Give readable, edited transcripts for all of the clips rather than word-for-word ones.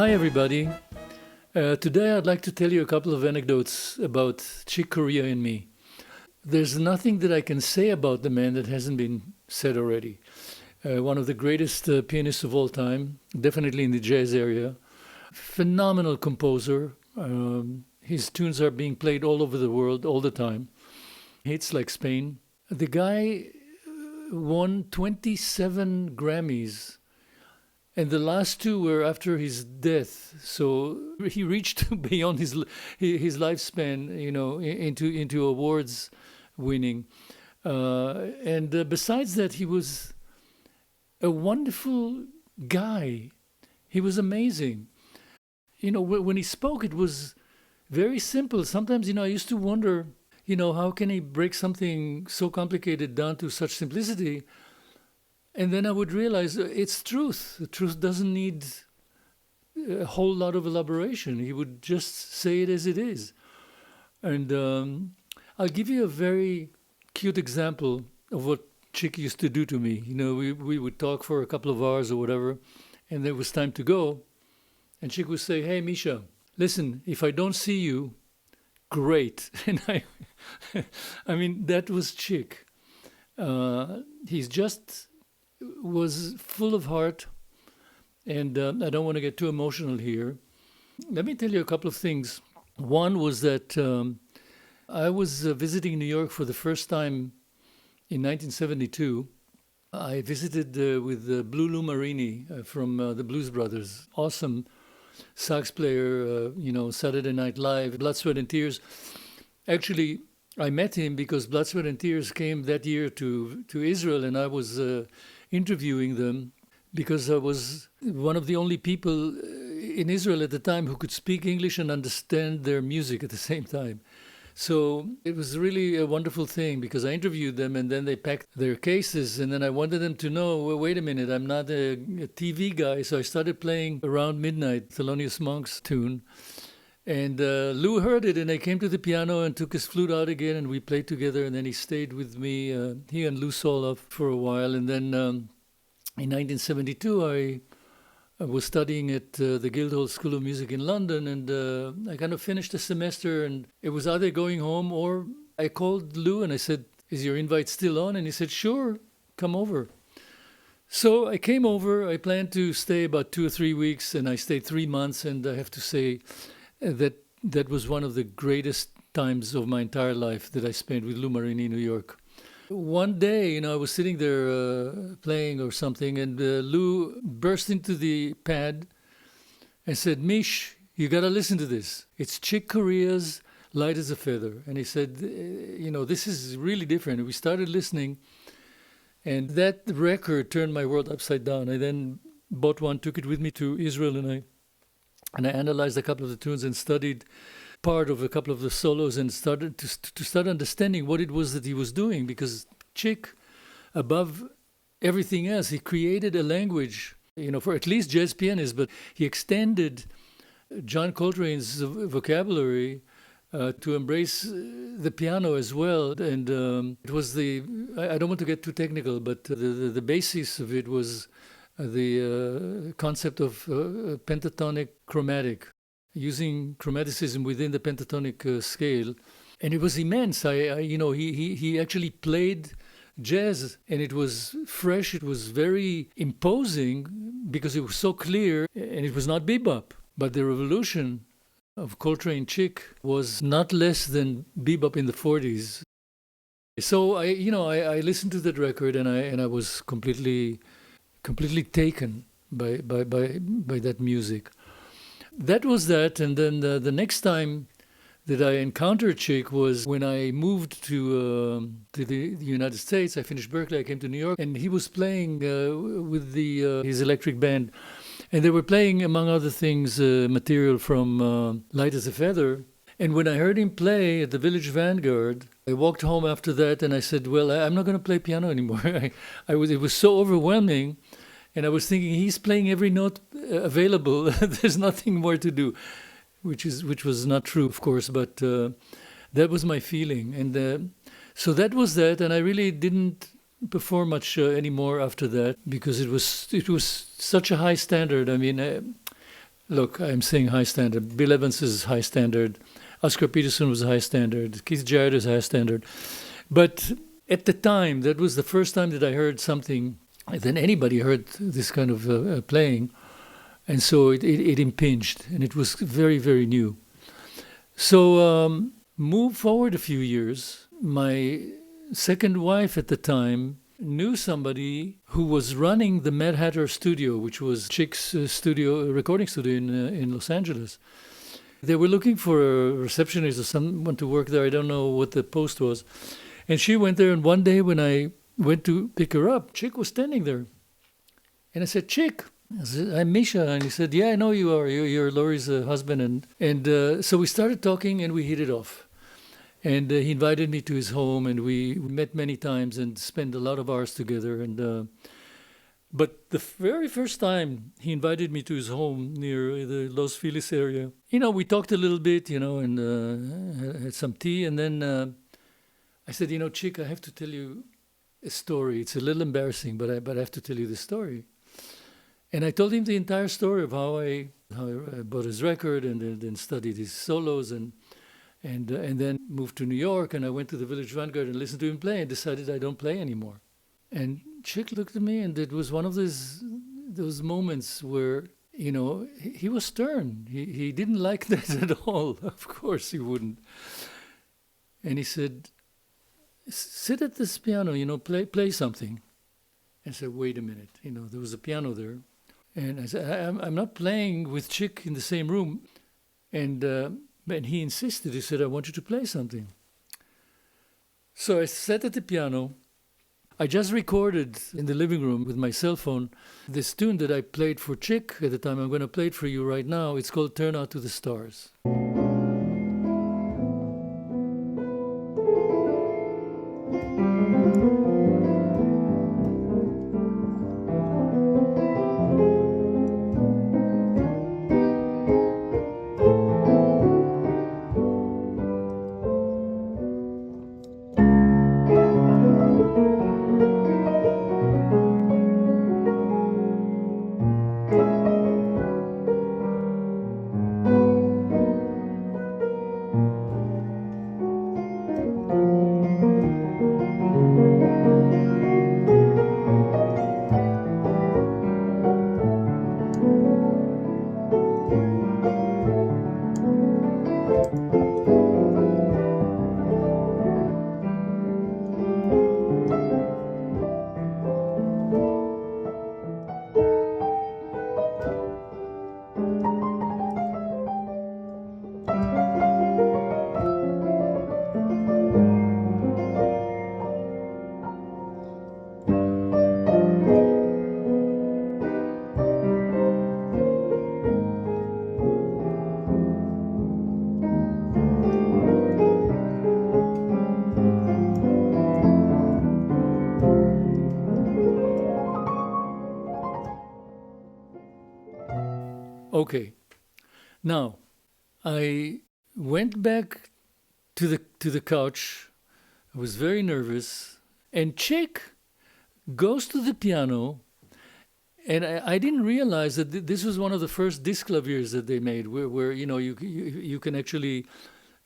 Hi, everybody. Today I'd like to tell you a couple of anecdotes about Chick Corea and me. There's nothing that I can say about the man that hasn't been said already. One of the greatest pianists of all time, definitely in the jazz area. Phenomenal composer. His tunes are being played all over the world all the time. Hits like Spain. The guy won 27 Grammys, and the last two were after his death. So he reached beyond his lifespan, into awards winning. And besides that, he was a wonderful guy. He was amazing. When he spoke, it was very simple. Sometimes, I used to wonder, how can he break something so complicated down to such simplicity? And then I would realize it's truth. The truth doesn't need a whole lot of elaboration. He would just say it as it is. And I'll give you a very cute example of what Chick used to do to me. We would talk for a couple of hours or whatever, and there was time to go. And Chick would say, "Hey, Misha, listen, if I don't see you, great." And I mean, that was Chick. He's just was full of heart, and I don't want to get too emotional here. Let me tell you a couple of things. One was that I was visiting New York for the first time in 1972. I visited with Blue Lou Marini from the Blues Brothers. Awesome sax player, Saturday Night Live, Blood, Sweat and Tears. Actually, I met him because Blood, Sweat and Tears came that year to Israel, and I was interviewing them because I was one of the only people in Israel at the time who could speak English and understand their music at the same time. So it was really a wonderful thing because I interviewed them and then they packed their cases, and then I wanted them to know, well, wait a minute, I'm not a TV guy. So I started playing Around Midnight, Thelonious Monk's tune. And Lou heard it, and I came to the piano and took his flute out again, and we played together. And then he stayed with me, he and Lou Soloff, for a while. And then in 1972, I was studying at the Guildhall School of Music in London, and I kind of finished the semester, and it was either going home or I called Lou and I said, "Is your invite still on?" And he said, "Sure, come over." So I came over. I planned to stay about 2 or 3 weeks, and I stayed 3 months, and I have to say, that was one of the greatest times of my entire life that I spent with Lou Marini in New York. One day, I was sitting there playing or something, and Lou burst into the pad and said, "Mish, you got to listen to this. It's Chick Corea's Light as a Feather." And he said, "This is really different." And we started listening, and that record turned my world upside down. I then bought one, took it with me to Israel, and I analyzed a couple of the tunes and studied part of a couple of the solos and started to start understanding what it was that he was doing, because Chick, above everything else, he created a language, for at least jazz pianists, but he extended John Coltrane's vocabulary to embrace the piano as well. And it was I don't want to get too technical, but the basis of it was the concept of pentatonic chromatic, using chromaticism within the pentatonic scale. And it was immense. He actually played jazz, and it was fresh. It was very imposing because it was so clear, and it was not bebop. But the revolution of Coltrane Chick was not less than bebop in the 40s. So I listened to that record, and I was completely taken by that music. That was that, and then the next time that I encountered Chick was when I moved to the United States. I finished Berkeley, I came to New York, and he was playing with his electric band. And they were playing, among other things, material from Light as a Feather. And when I heard him play at the Village Vanguard, I walked home after that and I said, well, I'm not going to play piano anymore. It was so overwhelming. And I was thinking, he's playing every note available. There's nothing more to do, which was not true, of course, but that was my feeling. And so that was that. And I really didn't perform much anymore after that, because it was such a high standard. I mean, Look, I'm saying high standard. Bill Evans is high standard. Oscar Peterson was high standard. Keith Jarrett is high standard. But at the time, that was the first time that I heard something, then anybody heard this kind of playing. And so it impinged, and it was very, very new. So move forward a few years. My second wife at the time knew somebody who was running the Mad Hatter studio, which was Chick's recording studio in Los Angeles. They were looking for a receptionist or someone to work there. I don't know what the post was. And she went there, and one day when I went to pick her up, Chick was standing there. And I said, Chick, I said, I'm Misha. And he said, yeah, I know you are. You're Laurie's husband. And so we started talking, and we hit it off. And he invited me to his home, and we met many times and spent a lot of hours together. And but the very first time he invited me to his home near the Los Feliz area, we talked a little bit, and had some tea. And then I said, Chick, I have to tell you a story. It's a little embarrassing, but I have to tell you the story. And I told him the entire story of how I bought his record and then studied his solos and then moved to New York, and I went to the Village Vanguard and listened to him play and decided I don't play anymore. And Chick looked at me, and it was one of those moments where, he was stern. He didn't like that at all. Of course he wouldn't. And he said, sit at this piano, play something. And I said, wait a minute. There was a piano there. And I said, I'm not playing with Chick in the same room. And he insisted. He said, I want you to play something. So I sat at the piano. I just recorded in the living room with my cell phone this tune that I played for Chick at the time. I'm going to play it for you right now. It's called Turn Out to the Stars. Okay. Now, I went back to the couch. I was very nervous, and Chick goes to the piano, and I didn't realize that this was one of the first disc claviers that they made, where you can actually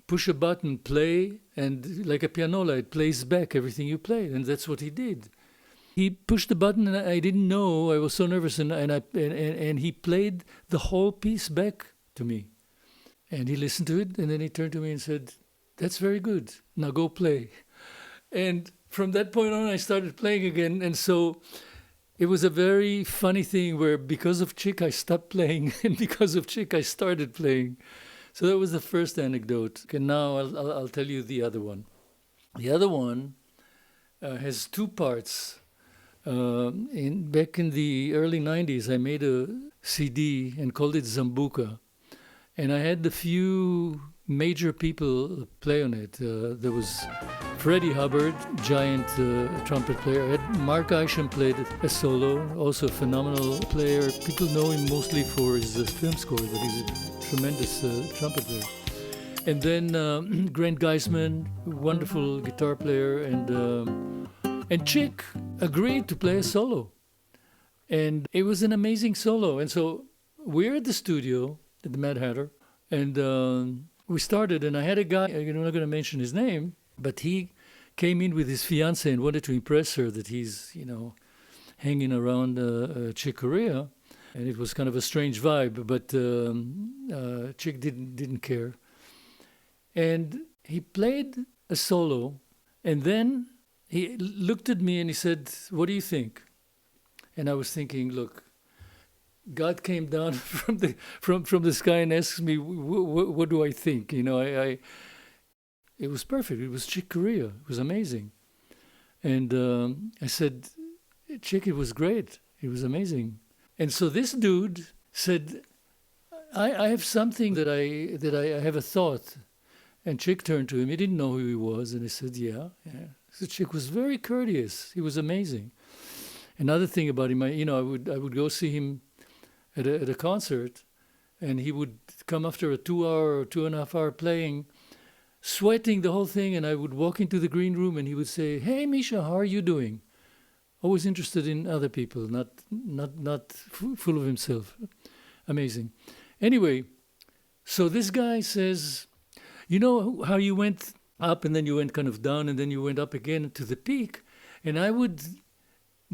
push a button, play, and like a pianola, it plays back everything you played, and that's what he did. He pushed the button, and I didn't know. I was so nervous, and he played the whole piece back to me. And he listened to it, and then he turned to me and said, "That's very good. Now go play." And from that point on, I started playing again. And so it was a very funny thing where because of Chick, I stopped playing, and because of Chick, I started playing. So that was the first anecdote. And now I'll tell you the other one. The other one has two parts. Back in the early 90s, I made a CD and called it Zambuca. And I had a few major people play on it. There was Freddie Hubbard, giant trumpet player. I had Mark Isham played a solo, also a phenomenal player. People know him mostly for his film score, but he's a tremendous trumpet player. And then Grant Geisman, wonderful guitar player, and Chick agreed to play a solo. And it was an amazing solo. And so we're at the studio at the Mad Hatter, and we started. And I had a guy. I'm not going to mention his name, but he came in with his fiance and wanted to impress her that he's, hanging around Chick Corea, and it was kind of a strange vibe. But Chick didn't care, and he played a solo, and then he looked at me and he said, "What do you think?" And I was thinking, look, God came down from the sky and asked me, what do I think? It was perfect. It was Chick Corea. It was amazing. And I said, Chick, it was great. It was amazing. And so this dude said, I have something that I have a thought. And Chick turned to him. He didn't know who he was. And he said, yeah. So Chick was very courteous. He was amazing. Another thing about him, I would go see him at a concert, and he would come after a 2-hour or 2.5-hour playing, sweating the whole thing, and I would walk into the green room and he would say, "Hey Misha, how are you doing?" Always interested in other people, not full of himself. Amazing. Anyway, so this guy says, "You know how you went up and then you went kind of down and then you went up again to the peak?" And I would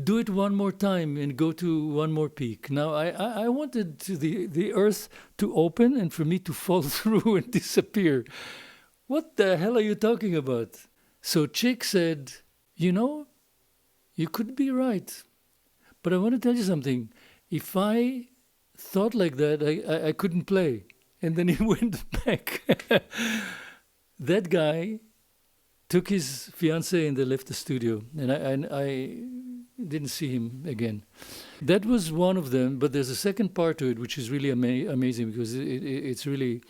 do it one more time and go to one more peak. Now, I wanted the earth to open and for me to fall through and disappear. What the hell are you talking about? So Chick said, you could be right. But I want to tell you something. If I thought like that, I couldn't play. And then he went back. That guy took his fiancée and they left the studio. And I didn't see him again. That was one of them, but there's a second part to it, which is really amazing because it's really,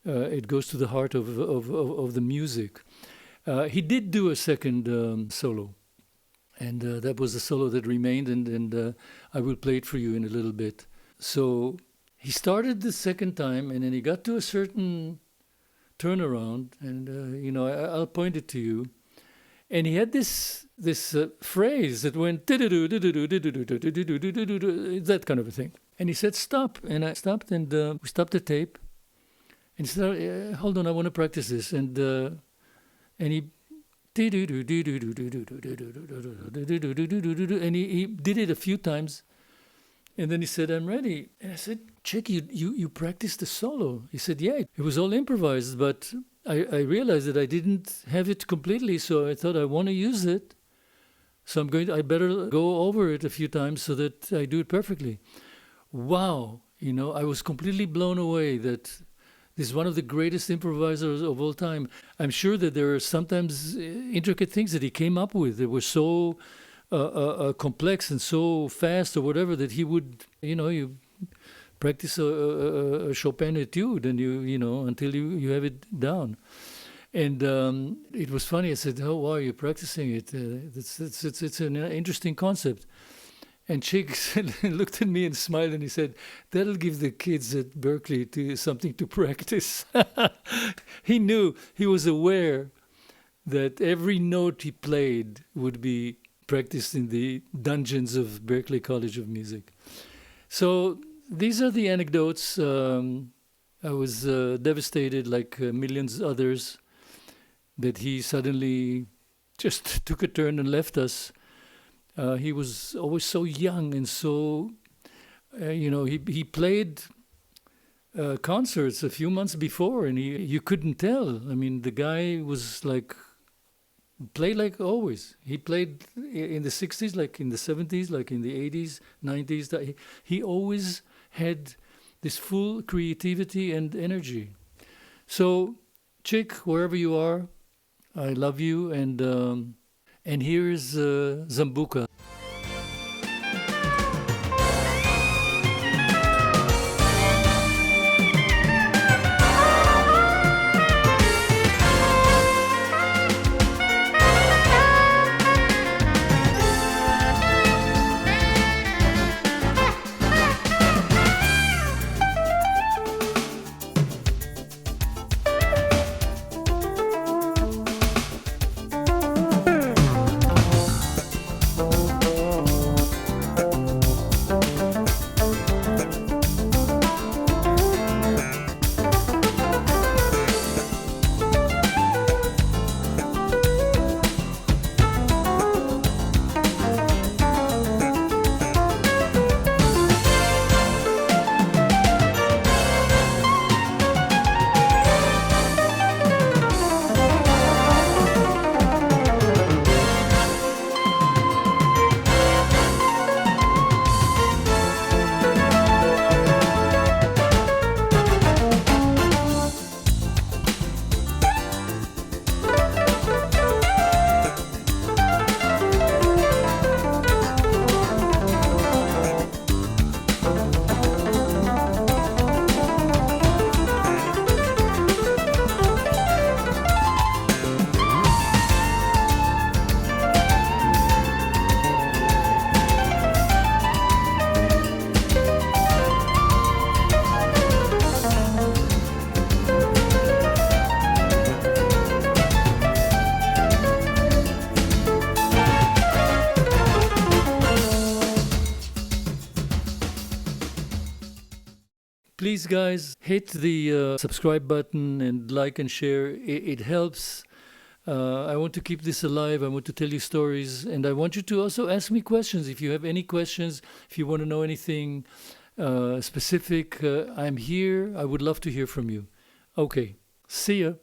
it goes to the heart of the music. He did do a second solo, and that was the solo that remained, and I will play it for you in a little bit. So he started the second time, and then he got to a certain turnaround, and I'll point it to you. And he had this phrase that went that kind of a thing. And he said, "Stop." And I stopped, and we stopped the tape. And he said, "Hold on, I want to practice this." And he and he did it a few times. And then he said, "I'm ready." And I said, "Chick, you practiced the solo." He said, "Yeah, it was all improvised, but I realized that I didn't have it completely, so I thought I want to use it. So I better go over it a few times so that I do it perfectly." Wow, I was completely blown away that this is one of the greatest improvisers of all time. I'm sure that there are sometimes intricate things that he came up with that were so complex and so fast or whatever that he would, you practice a Chopin etude and until you have it down. And it was funny. I said, "Oh, wow, you're practicing it. It's an interesting concept." And Chick looked at me and smiled and he said, "That'll give the kids at Berkeley something to practice." He knew, he was aware that every note he played would be practiced in the dungeons of Berkeley College of Music. So these are the anecdotes. I was devastated, like millions others, that he suddenly just took a turn and left us. He was always so young and so, he played concerts a few months before and you couldn't tell. I mean, the guy was played like always. He played in the 60s, like in the 70s, like in the 80s, 90s. He always had this full creativity and energy. So, Chick, wherever you are, I love you, and here's Zambuca. Please, guys, hit the subscribe button and like and share. It helps. I want to keep this alive. I want to tell you stories. And I want you to also ask me questions. If you have any questions, if you want to know anything specific, I'm here. I would love to hear from you. Okay. See ya.